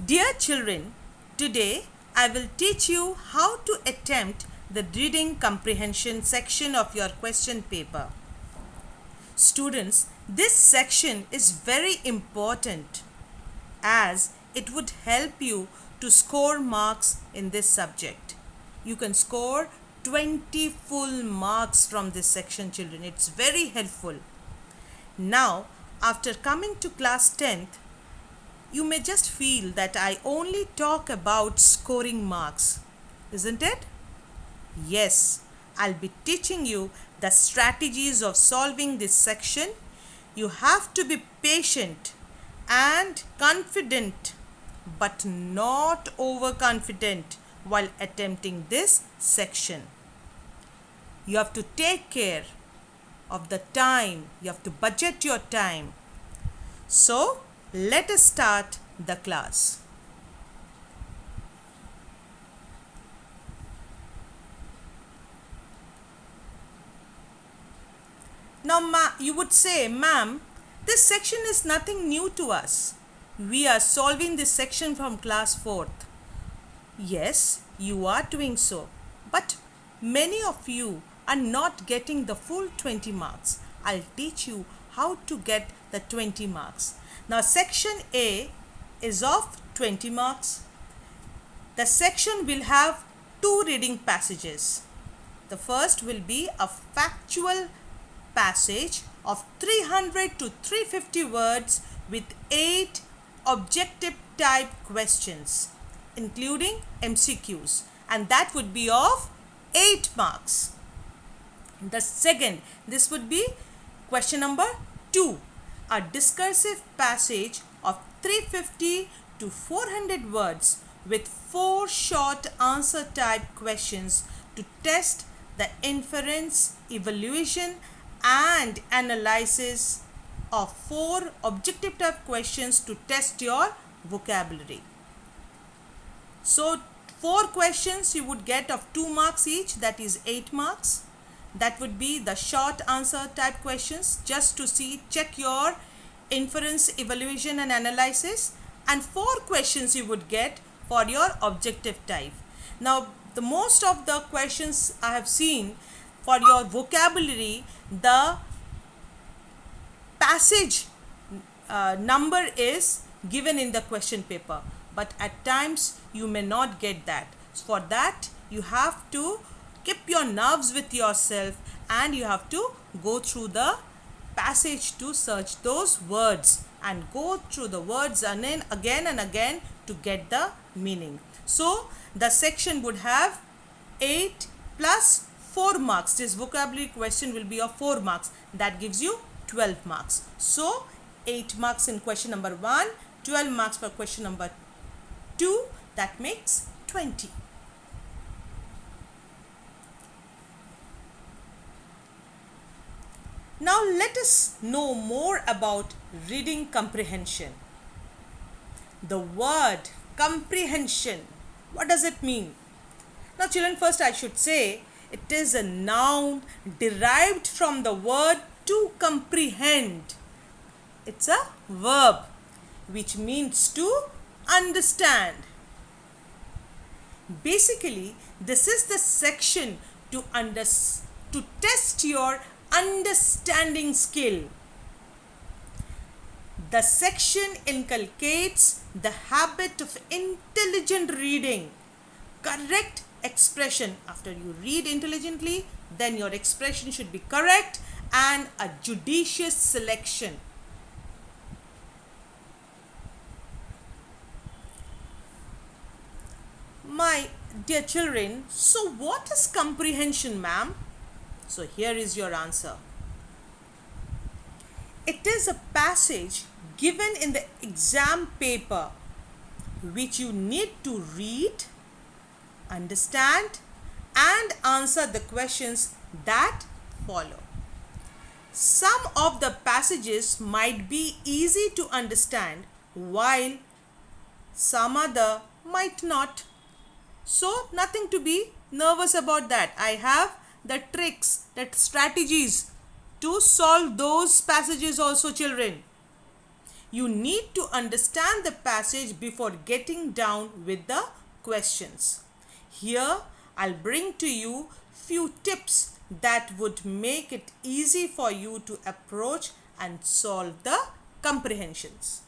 Dear children, today I will teach you how to attempt the reading comprehension section of your question paper. Students, this section is very important as it would help you to score marks in this subject. You can score 20 full marks from this section, children. It's very helpful. Now, after coming to class 10th, you may just feel that I only talk about scoring marks, isn't it? Yes, I'll be teaching you the strategies of solving this section. You have to be patient and confident, but not overconfident while attempting this section. You have to take care of the time, you have to budget your time. So, let us start the class. Now, you would say, ma'am, this section is nothing new to us. We are solving this section from class 4th. Yes, you are doing so. But many of you are not getting the full 20 marks. I'll teach you how to get the 20 marks. Now, section A is of 20 marks. The section will have two reading passages. The first will be a factual passage of 300 to 350 words with 8 objective type questions, including MCQs, and that would be of 8 marks. The second, this would be question number 2, a discursive passage of 350 to 400 words with 4 short answer type questions to test the inference, evaluation and analysis of 4 objective type questions to test your vocabulary. So 4 questions you would get of 2 marks each, that is 8 marks. That would be the short answer type questions, just to check your inference, evaluation and analysis, and 4 questions you would get for your objective type. Now, the most of the questions I have seen for your vocabulary, the passage number is given in the question paper, but at times you may not get that. For that, you have to keep your nerves with yourself and you have to go through the passage to search those words and go through the words and then again and again to get the meaning. So the section would have 8 plus 4 marks. This vocabulary question will be of 4 marks. That gives you 12 marks. So 8 marks in question number 1, 12 marks for question number 2. That makes 20. Now let us know more about reading comprehension. The word comprehension, what does it mean? Now children, first I should say it is a noun derived from the word to comprehend. It's a verb which means to understand. Basically, this is the section to test your understanding skill. The section inculcates the habit of intelligent reading, correct expression. After you read intelligently, then your expression should be correct, and a judicious selection. My dear children, so what is comprehension, ma'am? So here is your answer. It is a passage given in the exam paper which you need to read, understand and answer the questions that follow. Some of the passages might be easy to understand while some other might not. So nothing to be nervous about that. I have the tricks, the strategies to solve those passages also, children. You need to understand the passage before getting down with the questions. Here I'll bring to you few tips that would make it easy for you to approach and solve the comprehensions.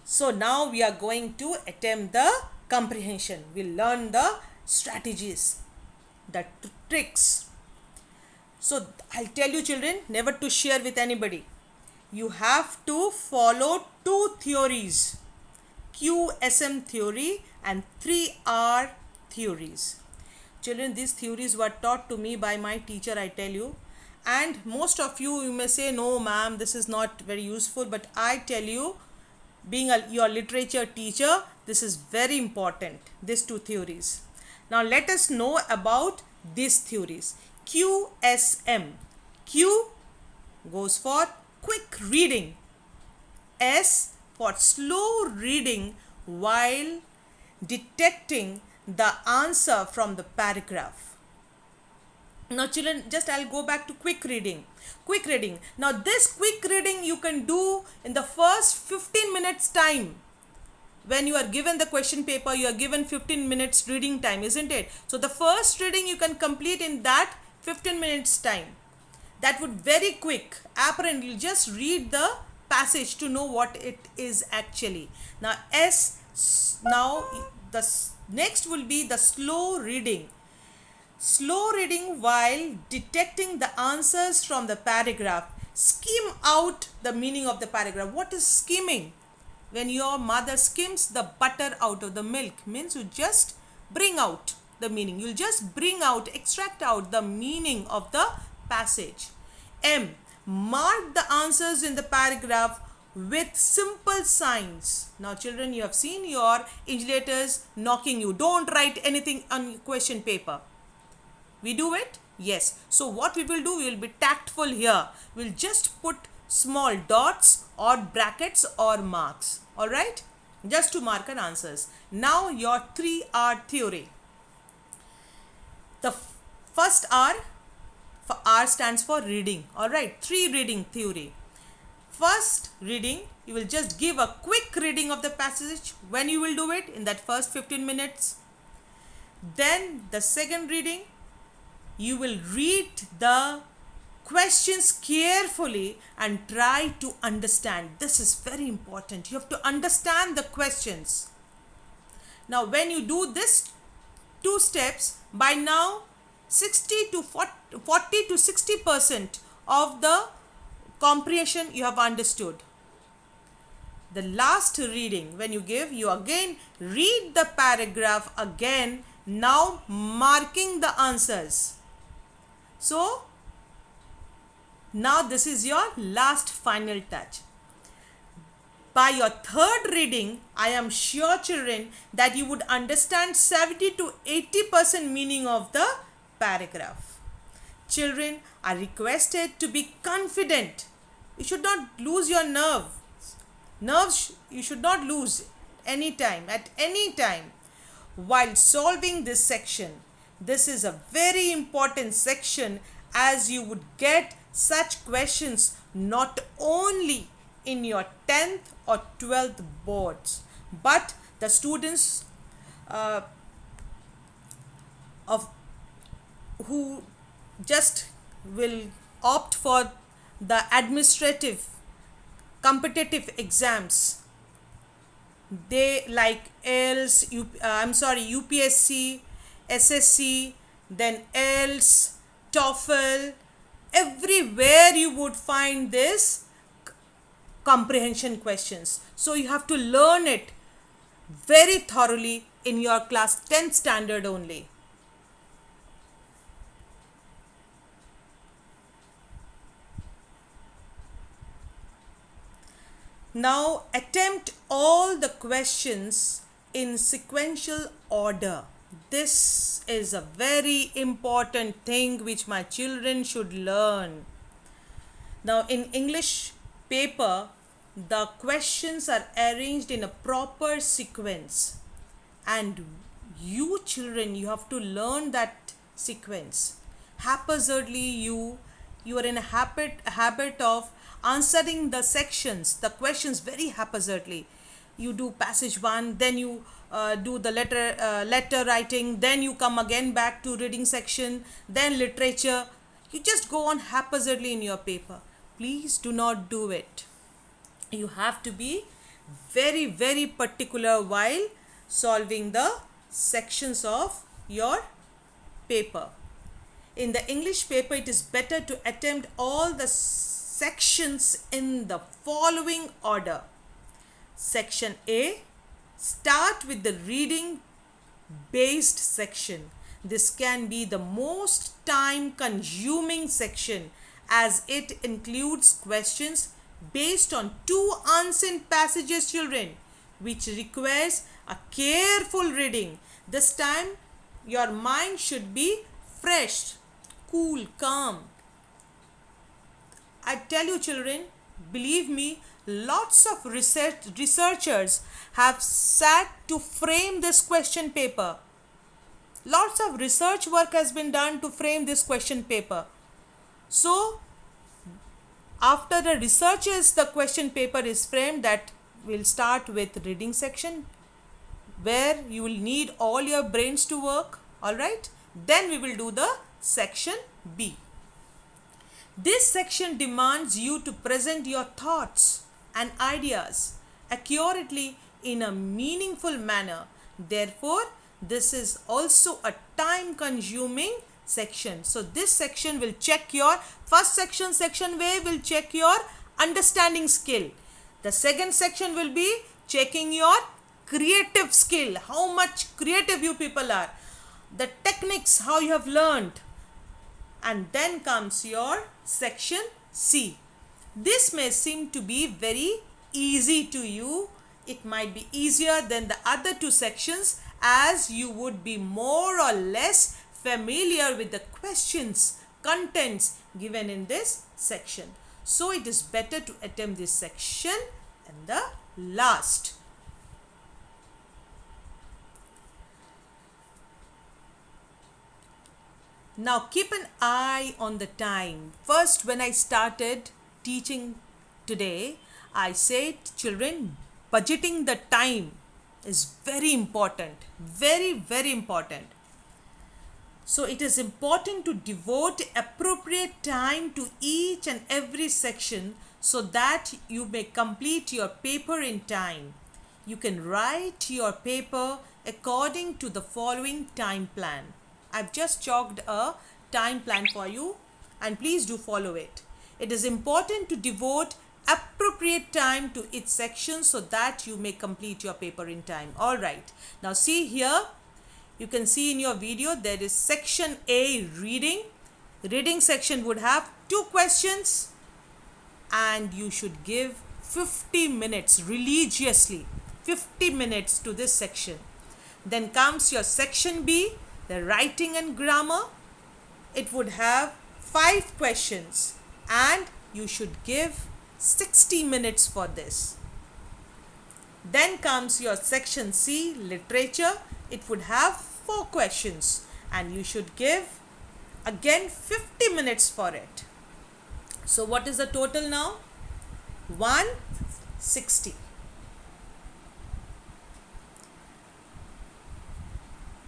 So now we are going to attempt the comprehension. We'll learn the strategies, the tricks. So I'll tell you children, never to share with anybody. You have to follow two theories, QSM theory and 3R theories. Children, these theories were taught to me by my teacher, I tell you. And most of you may say, no ma'am, this is not very useful. But I tell you, being your literature teacher, this is very important, these two theories. Now let us know about these theories. QSM. Q goes for quick reading. S for slow reading while detecting the answer from the paragraph. Now children, just I'll go back to quick reading. Quick reading. Now this quick reading you can do in the first 15 minutes time. When you are given the question paper, you are given 15 minutes reading time, isn't it? So the first reading you can complete in that 15 minutes time. That would very quick. Apparently, you just read the passage to know what it is actually. Now now the next will be the slow reading. Slow reading while detecting the answers from the paragraph. Skim out the meaning of the paragraph. What is skimming? When your mother skims the butter out of the milk, means you just bring out the meaning. You'll just bring out, extract out the meaning of the passage. M. Mark the answers in the paragraph with simple signs. Now children, you have seen your invigilators knocking you. Don't write anything on question paper. We do it? Yes. So what we will do, we will be tactful here. We'll just put small dots or brackets or marks. Alright? Just to mark our answers. Now your 3R theory. The first R, for R stands for reading. Alright? 3 reading theory. First reading, you will just give a quick reading of the passage. When you will do it? In that first 15 minutes. Then the second reading, you will read the questions carefully and try to understand. This is very important. You have to understand the questions. Now when you do this 2 steps, by now 40 to 60% of the comprehension you have understood. The last reading, when you give, you again read the paragraph again, now marking the answers. So now this is your last final touch. By your third reading, I am sure children that you would understand 70 to 80% meaning of the paragraph. Children are requested to be confident. You should not lose your nerve. Nerves you should not lose anytime, at any time while solving this section. This is a very important section as you would get such questions not only in your 10th or 12th boards, but the students who just will opt for the administrative competitive exams. They like UPSC, SSC, then IELTS, TOEFL, everywhere you would find this comprehension questions. So you have to learn it very thoroughly in your class 10th standard only. Now attempt all the questions in sequential order. This is a very important thing which my children should learn. Now in English paper, the questions are arranged in a proper sequence, and you children, you have to learn that sequence. Haphazardly you are in a habit of answering the sections, the questions very haphazardly. You do passage 1, then you do the letter writing, then you come again back to reading section, then literature. You just go on haphazardly in your paper. Please do not do it. You have to be very, very particular while solving the sections of your paper. In the English paper, it is better to attempt all the sections in the following order. Section A, start with the reading based section. This can be the most time consuming section as it includes questions based on 2 unseen passages, children, which requires a careful reading. This time your mind should be fresh, cool, calm. I tell you, children, believe me, lots of researchers have sat to frame this question paper. Lots of research work has been done to frame this question paper. So, after the researches, the question paper is framed. That will start with reading section, where you will need all your brains to work. Alright, then we will do the section B. This section demands you to present your thoughts and ideas accurately in a meaningful manner. Therefore, this is also a time consuming section. So this section will check your first section, section A will check your understanding skill. The second section will be checking your creative skill, how much creative you people are, the techniques, how you have learned. And then comes your section C. This may seem to be very easy to you. It might be easier than the other 2 sections, as you would be more or less familiar with the questions, contents given in this section. So it is better to attempt this section and the last. Now keep an eye on the time. First, when I started teaching today, I said, children, budgeting the time is very important. Very, very important. So it is important to devote appropriate time to each and every section so that you may complete your paper in time. You can write your paper according to the following time plan. I've just chalked a time plan for you, and please do follow it. It is important to devote appropriate time to each section so that you may complete your paper in time. Alright, now see here, you can see in your video there is section A, reading. Reading section would have 2 questions and you should give 50 minutes religiously, 50 minutes to this section. Then comes your section B, the writing and grammar. It would have 5 questions and you should give 60 minutes for this. Then comes your section C, literature. It would have 4 questions and you should give again 50 minutes for it. So what is the total now? 160.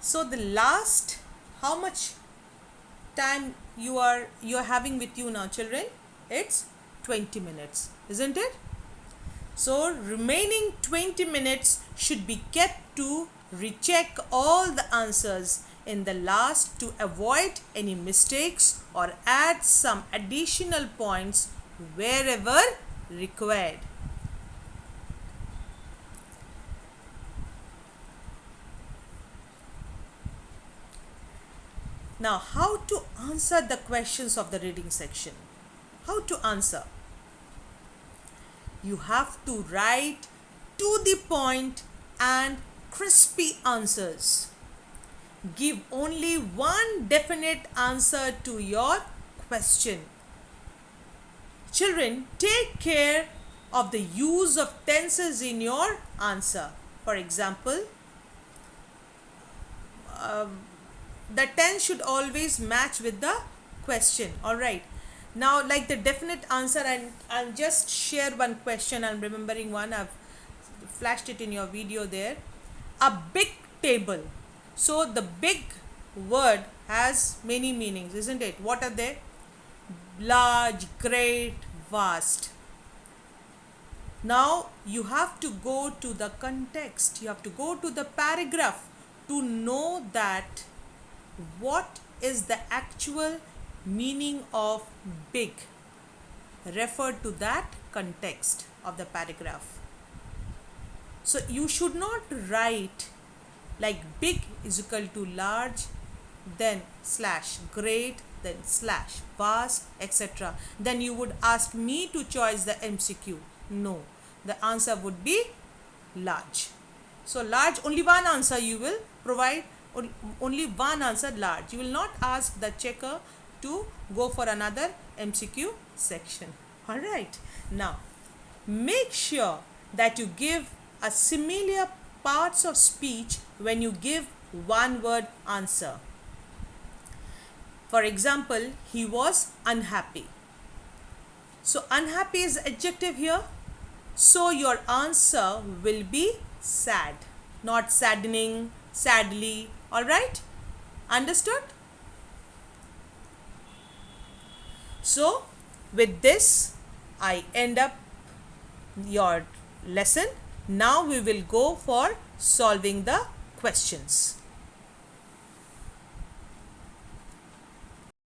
So the last, how much time you are having with you now, children? It's 20 minutes, isn't it? So remaining 20 minutes should be kept to recheck all the answers in the last to avoid any mistakes or add some additional points wherever required. Now, how to answer the questions of the reading section? How to answer? You have to write to the point and crispy answers. Give only one definite answer to your question. Children, take care of the use of tenses in your answer. For example, the tense should always match with the question. Alright. Now, like the definite answer, and I'll just share one question. I'm remembering one. I've flashed it in your video there. A big table. So the big word has many meanings, isn't it? What are they? Large, great, vast. Now you have to go to the context. You have to go to the paragraph to know that what is the actual meaning of big. Refer to that context of the paragraph. So you should not write like big is equal to large, then slash great, then slash vast, etc. Then you would ask me to choose the MCQ. No, the answer would be large. So large, only one answer you will provide, only one answer, large. You will not ask the checker to go for another MCQ section. Alright, now make sure that you give a similar parts of speech when you give one word answer. For example, he was unhappy. So unhappy is adjective here. So your answer will be sad, not saddening, sadly. Alright? Understood? So with this, I end up your lesson. Now we will go for solving the questions.